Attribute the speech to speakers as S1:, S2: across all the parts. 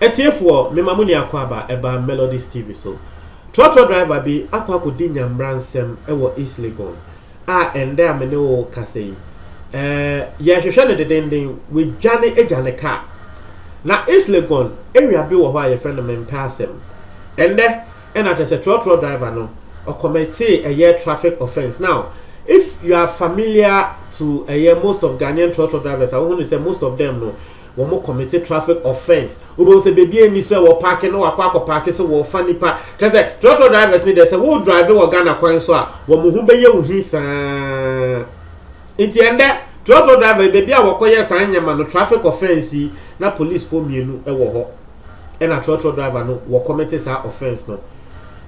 S1: Etiefo me mamuni akwaba eba Melodies TV so trotro driver bi akwa kodi nyambransem ewo East Legon ende amene wo kasei ye hwehwe ne dedenden we dwane ejane car na East Legon area bi wo ho aye friend me mpasem ende ena tese trotro driver no o commit a traffic offense. Now if you are familiar to most of Ghanaian trotro drivers, I want to say most of them no womo committed traffic offense. Ubo se baby ni so wo park no akwa park so wo fa nipa. Tell say trotro drivers need say wo drive wo Ghana kwan so a wo mo hu beye wo hisa. Nti ende trotro driver baby a wo koye san nyama no traffic offense na police for mienu e wo ho. E na trotro driver no wo committed sa offense no.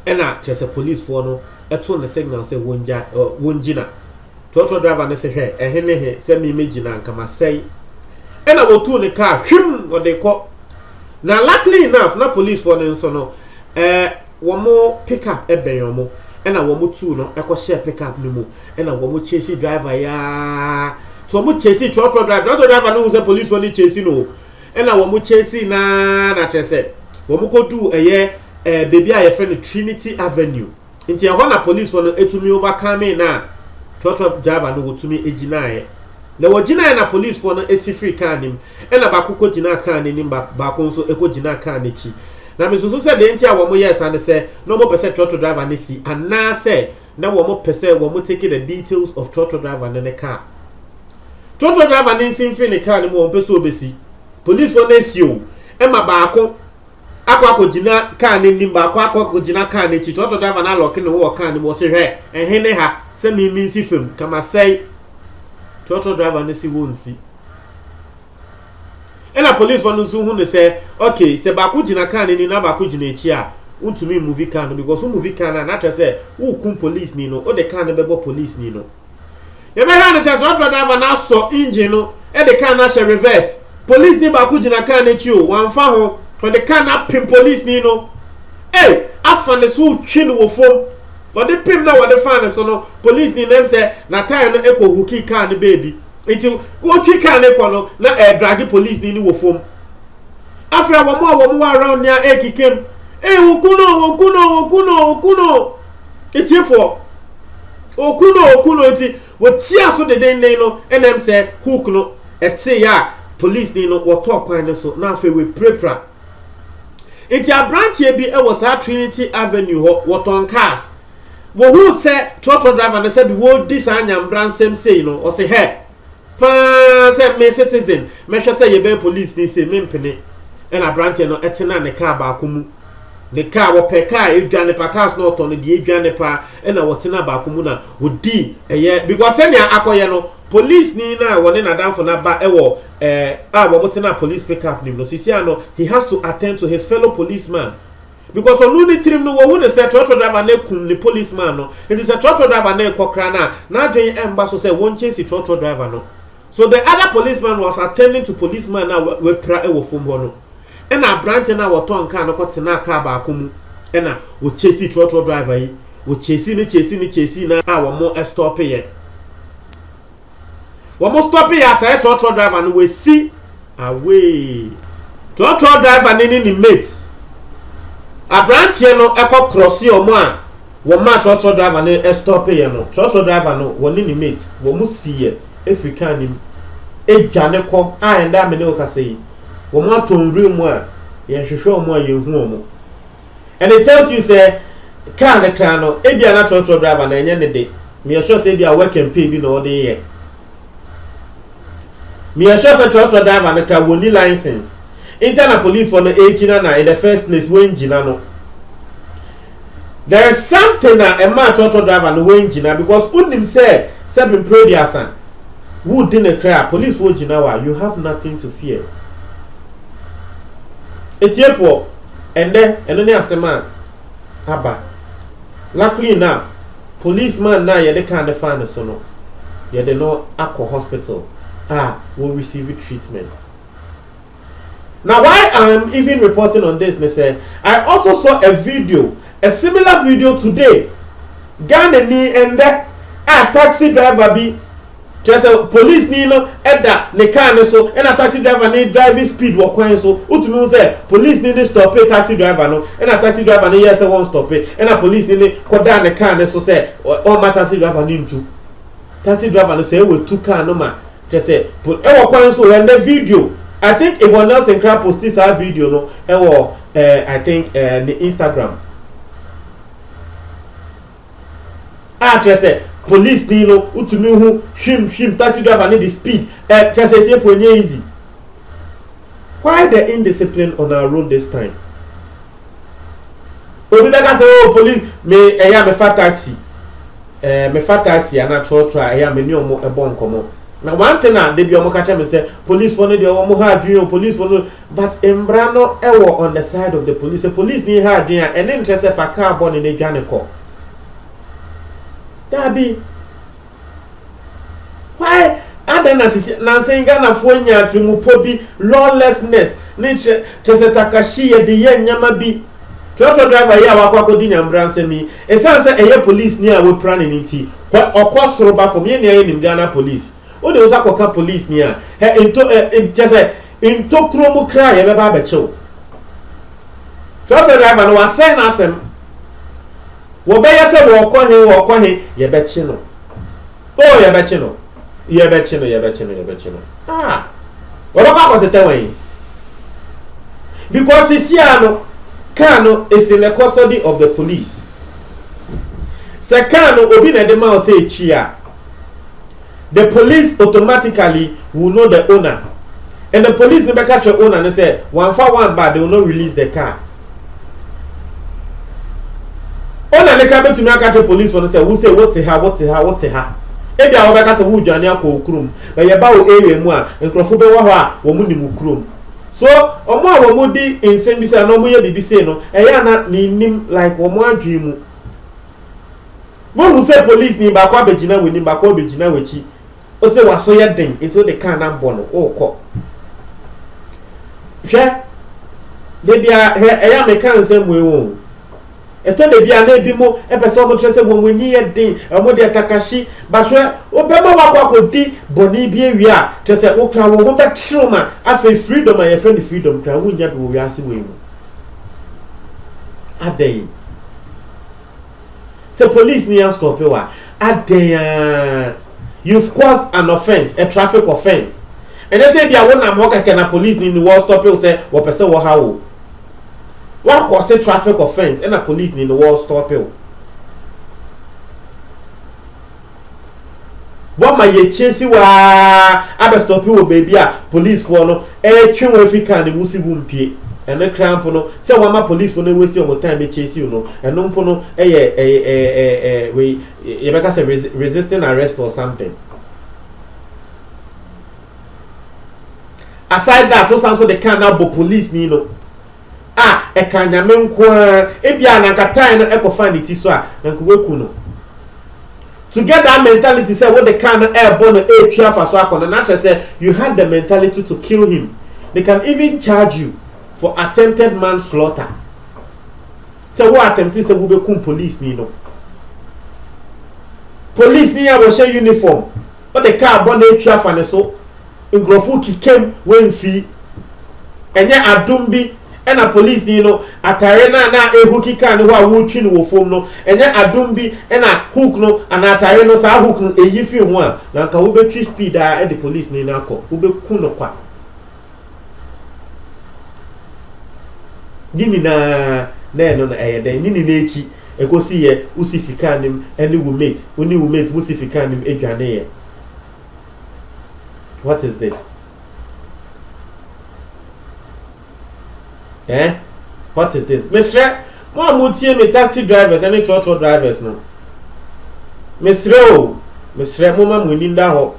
S1: E na tell say police for no e to the signal say wonjina. Trotro driver no say he ehene he say me megina nkama say and I will turn the car, what they call. Now, luckily enough, na police for them, so no, one more pickup, beyomo, and I want more two, no, I could share pickup no more, and I want more chasing driver, ya. So much chasing, trotro driver knows the police only chasing, no, and I want more chasing, na, I said, what go do a year, baby, I friend Trinity Avenue. Into a Honda police one, to me overcome na, trotro driver no to me, ejina. Na wajina na police for no esi free car nim e na bakoko jina car nim ba konso eko jina car nechi na me so say de ntia wo mo yes and say no mo pese trotro driver ne si ana say na wo mo pese wo mo take the details of trotro driver ne car trotro driver ne sin free ne car nim wo pese obesi police for ne si o e ma baako akwa jina car nim ba akwa jina car nechi trotro driver na lock ne wo car nim wo se hwe ehene ha se mi si fam kama say trotro driver ne si won si ena police one so hu ne say okay se ba ku jina car ni na ba ku jina echi a untumi movie car no because movie car na tell say who kum police ni no o de car na bebo police ni no ye be ha no chance trotro driver na so engine no e de car na she reverse police ni ba ku jina car na echi o wan fa ho when the car na pin police ni no afa ne so twi no wo fom. But the pim now what the fan so no police ni name say na time no eko hooky car ni baby. Until go tri car ne no na drag police ni wo fom. After one more around near ekikem. Okuno. It's here for Okuno iti wo tia so de den no NM say hook no eti ya police ni no wo talk kwan so na afa we prepra. It's a branch here be e was at Trinity Avenue what on cars. Wo who say trotro driver na say be wo dis anyambran sem say no o say he pa say me citizen me hwe say ye be police ni say me mpene e na branch no etena ne car ba akomu ne car wo pe car edwane pa cars no to no de edwane pa e na wo tena ba akomu na odi eye because say na akoye no police ni na woni na danfo na ba e wo wo tena police pickup ni no sisia no he has to attend to his fellow policeman. Because on no trim no wo say trotro driver na kum ni policeman no it is a trotro driver na kokra na dwen emba so say won chase trotro driver no so the other policeman was attending to policeman na we pra e wo fom ho no e na branch na wo ton car no kotena car ba akomu e na wo chase trotro driver yi wo chase na wo mo stop ye wo mo stop ye say trotro driver no we see away trotro driver ni mate Abrantie no eko cross omo a wo ma trotro driver ne stop ye no trotro driver no woni ni mate wo mu siye African nim edwane ko a enda me ne o kasei wo ma ton room a ye hwehwe omo a ye hu omo and it tells you say car ne kra no e bia na trotro driver na enye ne de me sure say bia work and pay bi no de ye me sure say trotro driver ne kra woni license internal police for the 18 na in the first place when jina no there is something na a man trotro driver no when jina because unim say seven prodiasan who didn't cry police wo jina wa you have nothing to fear etiefo and then eno asema aba luckily enough policeman na ye de kan de fan so no ye de no akọ hospital will receive treatment. Now, why I'm even reporting on this, I also saw a similar video today. Ghana ni ende a taxi driver bi just police ni no eda ne car ne so and a taxi driver ni driving speed wo kwan so utumi say police ni stop a taxi driver no and a taxi driver ni yes one stop and a police ni koda ne car ne so say all my taxi driver ni ntu taxi driver no say we two car no ma just say e wo kwan so when the video I think Yvonne Nelson Crab post this video no e wo I think the Instagram just say police ni no utumi hu hwim taxi driver need the speed just say for easy. Why the indiscipline on our road this time? Obi beka say oh police me eya me fat taxi and I try eya me ni omo ebon komo. Now one thing na dey bi omo ka me say police for no dey omo ha adwin police for no but embra no ewo on the side of the police. The police ni ha adwin and interest for car born in dwane ko. Dabi why adana sisi nansenga na fonya trimupo bi lawlessness ni takashi ye de ye nyama bi trotro driver ya wakwa ko di nyambranse mi esanse eye police ni a we plan ni nti okosoro ba from ye ni aye nim Ghana police o de usakoka police ni a into kromo kra ye be ba bechew trotro driver no wasay na asem wo be yese wo kɔ he ye be chi no oh ye be chi no ah wo ba ko tete wan because Sisiano Kano is in the custody of the police. Se Kano obi na de ma say chia. The police automatically will know the owner. And the police never catch the owner and say one for one bad they will not release the car. Owner ne come to me catch the police for say who say what to her. Ebi a obeka say who journey akọ okrum. But ye ba o area mu a nkrofo be wo ho a wo mu ni mu krum. So omo a wo mu di insem bi say no mo ye bibi say no eya na ni nim like wo mo adwi mu. Mo who say police ni ba kwa begina we ni ba kwa begina we chi. O say waso ye den until the car na bono o ko. Hwe de bia eya me kan nsem we wo. Eto de bia na ebi mo epeso mo trese wo ni ye den mo de takashi baswe obema wakwa kodi boni bi ewi a trese wo kra wo ho be troma afa freedom a ye friend freedom kra wo nya do wi ase we mu adey se police ni an stop wa adey you've caused an offense, a traffic offense, and they say bia wo na mo keke na police ni wo stop you say wo pese wo ha wo. What cause a traffic offense and a police in the wall stop you? What my ye chase you I stop you baby police for no chin if you can the musi wumpie and the cramp no say one my police for no waste your time they chase you no and no pono we you better say resisting arrest or something. Aside that also the can now police ni no e kan nyame nko e bia na nkatai no e ko find it so a na nko weku no to get that mentality say what the can e born e twa fa so akọ na say you had the mentality to kill him. They can even charge you for attempted manslaughter. So what attempted say we be kum police ni no police ni ya wo share uniform but the car born e twa fa ne so ngrofu ki kem when fi enye adum bi and a police ni no atare na ehuki kan ho a wo twi no wo fom no enye adum bi and a hook no and atare no sa hook no eyi fi ho a na ka wo betwi speed a the police ni na akọ wo be ku no kwa nini na no na den nini na echi ekosi ye usifika nim any womet oni womet musifika nim edwane ye. What is this? What is this? Mr. Mo mutie me taxi drivers and truck drivers no. Mr. Mo ma muninda ho.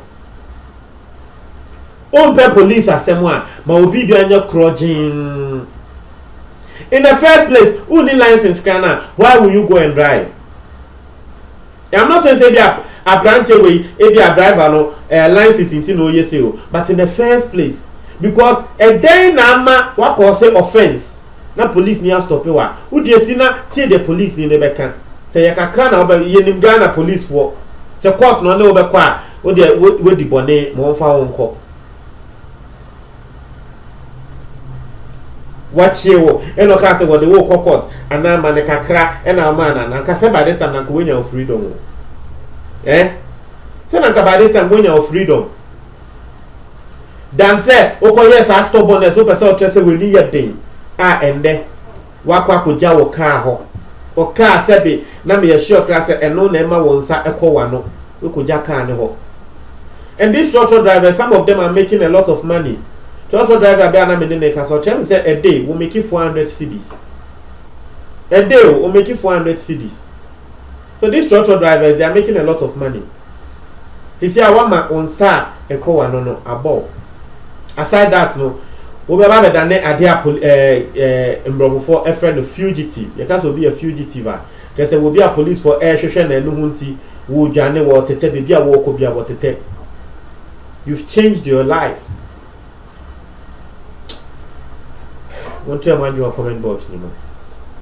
S1: On pe police asemo a ma obi bi anya crojin. In the first place, who need license kana? Why will you go and drive? I'm not saying say a branch away if you are driver no license in no yes o, but in the first place because a day na ma what cause offense na police near stop wa who dey see na tie the police ni nebeka say ya kakra na oba yenim Ghana police for say court no na obekọ a wo de we di bone mo mfa wo nkọ wachi wo eno ka say wo de wo court ana ma ne kakra ena ma na nka say by this time na ko wenya freedom say na nka by this time wenya freedom dan say okoye sa stubbornness o pese o trese we ni yeden ende wakwa koja wo kaa ho o kaa sebe na me sure class eno na ema wonsa ekowa no we koja kaa ne ho. And these structural drivers, some of them are making a lot of money. Structural driver be na me ne ka so tell say a day we make 400 cedis. A day we make 400 cedis. So these structural drivers, they are making a lot of money. You see awama onsa ekowa no abo. Aside that no we be ba da ne ade mbrobo for a friend of fugitive. You can so be a fugitive. There say will be a police for air hwehwe na enu hunti wo dwane wo tete bibia wo ko bia wo tete. You've changed your life. Want to mind your comment box, you know.